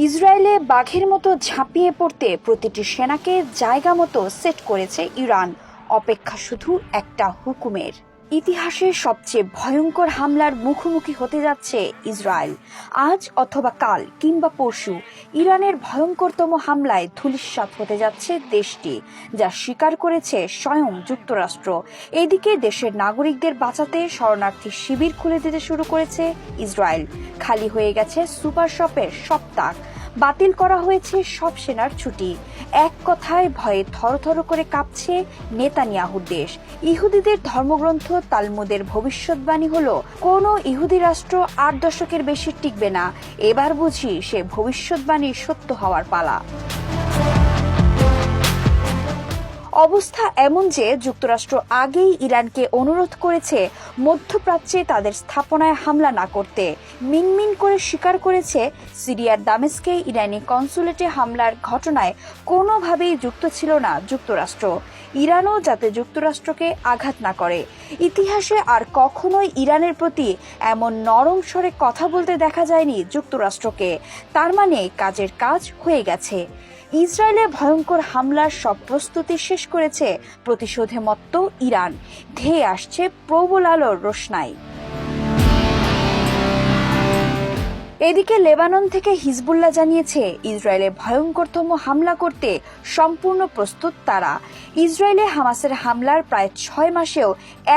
ইসরায়েলে বাঘের মতো ঝাঁপিয়ে পড়তে প্রতিটি সেনাকে জায়গা মতো সেট করেছে ইরান। অপেক্ষা শুধু একটা হুকুমের। ইতিহাসের সবচেয়ে ভয়ঙ্কর হামলার মুখোমুখি হতে যাচ্ছে ইসরায়েল। আজ অথবা কাল কিংবা পরশু ইরানের ভয়ঙ্করতম হামলায় ধূলিসাৎ হতে যাচ্ছে দেশটি, যা স্বীকার করেছে স্বয়ং যুক্তরাষ্ট্র। এদিকে দেশের নাগরিকদের বাঁচাতে শরণার্থী শিবির খুলে দিতে শুরু করেছে ইসরায়েল। খালি হয়ে গেছে সুপার শপের সব তাক, বাতিল করা হয়েছে সব সেনার ছুটি। এক কথায় ভয়ে থরথর করে কাঁপছে নেতানিয়াহুর দেশ। ইহুদিদের ধর্মগ্রন্থ তালমুদের ভবিষ্যৎবাণী হলো, কোনো ইহুদি রাষ্ট্র ৮ দশকের বেশি টিকবে না। এবার বুঝি সে ভবিষ্যৎবাণী সত্য হওয়ার পালা। অবস্থা এমন যে যুক্তরাষ্ট্র আগেই ইরানকে অনুরোধ করেছে মধ্যপ্রাচ্যে তাদের স্থাপনায় হামলা না করতে। মিনমিন করে স্বীকার করেছে সিরিয়ার দামেস্কে ইরানি কনসুলেটে হামলার ঘটনায় কোনোভাবেই যুক্ত ছিল না যুক্তরাষ্ট্র। ইরানও যাতে যুক্তরাষ্ট্রকে আঘাত না করে। ইতিহাসে আর কখনোই ইরানের প্রতি এমন নরম স্বরে কথা বলতে দেখা যায়নি যুক্তরাষ্ট্রকে। তার মানে কাজের কাজ হয়ে গেছে। ইসরায়েলে ভয়ঙ্কর হামলার সব প্রস্তুতি শেষ করেছে প্রতিশোধে মত্ত ইরান। ধেয়ে আসছে প্রবল আলোর রোশনাই। এদিকে লেবানন থেকে হিজবুল্লাহ জানিয়েছে ইসরায়েলে ভয়ঙ্করতম হামলা করতে সম্পূর্ণ প্রস্তুত তারা। ইসরায়েলে হামাসের হামলার প্রায় ৬ মাসেও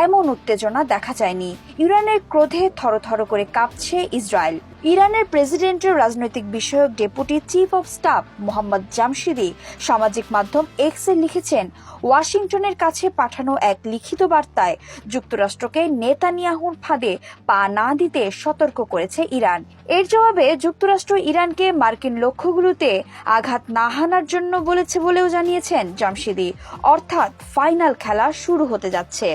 এমন উত্তেজনা দেখা যায়নি। ইরানের ক্রোধে থরথর করে কাঁপছে ইসরায়েল। ইরানের প্রেসিডেন্টের রাজনৈতিক বিষয়ক deputy chief of staff Mohammad জামশিদি সামাজিক মাধ্যম এক্সে লিখেছেন, ওয়াশিংটনের কাছে পাঠানো এক লিখিত বার্তায় যুক্তরাষ্ট্রকে নেতানিয়াহুর ফাঁদে পা না দিতে সতর্ক করেছে ইরান। এর জবাবে যুক্তরাষ্ট্র ইরানকে মার্কিন লক্ষ্যগুলোতে আঘাত না হানার জন্য বলেছে বলেও জানিয়েছেন জামশিদি। অর্থাৎ ফাইনাল খেলা শুরু হতে যাচ্ছে।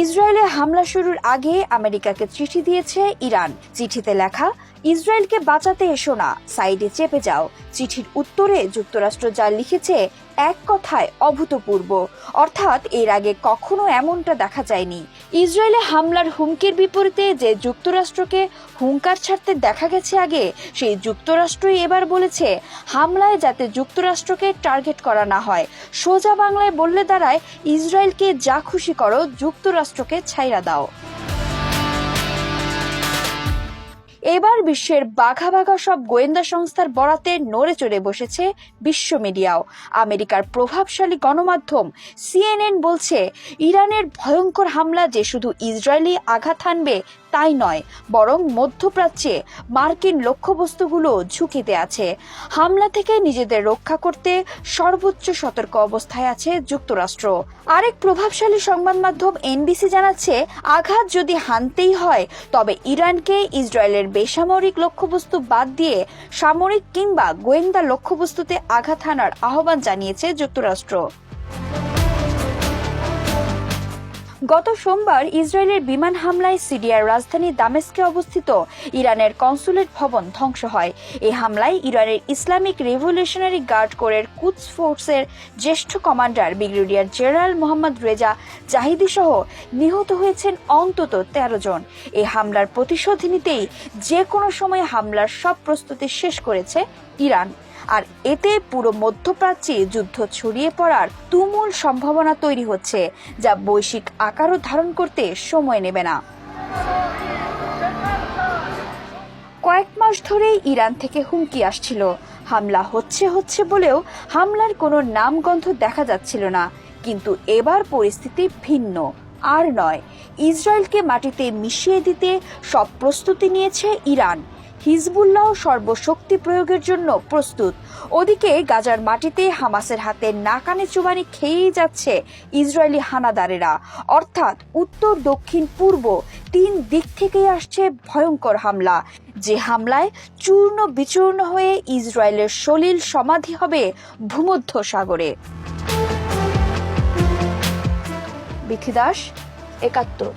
ইসরায়েলে হামলা শুরুর আগে আমেরিকাকে চিঠি দিয়েছে ইরান। চিঠিতে লেখা, ইসরায়েলকে বাঁচাতে এসো না, সাইডে চেপে যাও। চিঠির উত্তরে যুক্তরাষ্ট্র যা লিখেছে এক কথায় অভূতপূর্ব। অর্থাৎ এর আগে কখনো এমনটা দেখা যায়নি। ইসরায়েলে হামলার হুমকির বিপরীতে যে যুক্তরাষ্ট্রকে হুঙ্কার ছাড়তে দেখা গেছে আগে, সেই যুক্তরাষ্ট্রই এবার বলেছে হামলায় যাতে যুক্তরাষ্ট্রকে টার্গেট করা না হয়। সোজা বাংলায় বললে দাঁড়ায়, ইসরায়েলকে যা খুশি করো, যুক্তরাষ্ট্রকে ছাইড়া দাও। এবার বিশ্বের বাঘা বাঘা সব গোয়েন্দা সংস্থার বরাতে নড়ে চড়ে বসেছে বিশ্ব মিডিয়াও। আমেরিকার প্রভাবশালী গণমাধ্যম CNN বলছে, ইরানের ভয়ঙ্কর হামলা যে শুধু ইসরায়েলি আঘাত হানবে তাই নয়, বরং মধ্যপ্রাচ্যে মার্কিন লক্ষ্যবস্তুগুলো ঝুঁকিতে আছে। হামলা থেকে নিজেদের রক্ষা করতে সর্বোচ্চ সতর্ক অবস্থায় আছে যুক্তরাষ্ট্র। আরেক প্রভাবশালী সংবাদ মাধ্যম NBC জানাচ্ছে, আঘাত যদি হানতেই হয় তবে ইরানকে ইসরায়েলের বেসামরিক লক্ষ্যবস্তু বাদ দিয়ে সামরিক কিংবা গোয়েন্দা লক্ষ্যবস্তুতে আঘাত হানার আহ্বান জানিয়েছে যুক্তরাষ্ট্র। গত সোমবার ইসরায়েলের বিমান হামলায় সিরিয়ার রাজধানী দামেস্কে অবস্থিত ইরানের কনসুলেট ভবন ধ্বংস হয়। এই হামলায় ইরানের ইসলামিক রেভলিউশনারি গার্ড কোরের কুদস ফোর্সের জ্যেষ্ঠ commander brigadier general Mohammad Reza Zahidi সহ নিহত হয়েছেন অন্তত ১৩ জন। এই হামলার প্রতিশোধ নিতেই যে কোনো সময় হামলার সব প্রস্তুতি শেষ করেছে ইরান। আর এতে পুরো মধ্যপ্রাচ্যে যুদ্ধ ছড়িয়ে পড়ার তুমুল সম্ভাবনা তৈরি হচ্ছে, যা বৈশ্বিক আকারও ধারণ করতে সময় নেবে না। কয়েক মাস ধরেই ইরান থেকে হুমকি আসছিল। হামলা হচ্ছে বলেও হামলার কোনো নামগন্ধ দেখা যাচ্ছিল না। কিন্তু এবার পরিস্থিতি ভিন্ন। আর নয়, ইসরায়েলকে মাটিতে মিশিয়ে দিতে সব প্রস্তুতি নিয়েছে ইরান। হিজবুল্লাহ সর্বশক্তি প্রয়োগের জন্য প্রস্তুত। ওদিকে গাজার মাটিতে হামাসের হাতে নাকানে চুবানি খেয়েই যাচ্ছে ইসরায়েলি হানাদারেরা। অর্থাৎ উত্তর, দক্ষিণ, পূর্ব 3 দিক থেকেই আসছে ভয়ঙ্কর হামলা। যে হামলায় চূর্ণ বিচূর্ণ হয়ে ইসরায়েলের সলিল সমাধি হবে ভূমধ্য সাগরে। বিথি দাস, ৭১।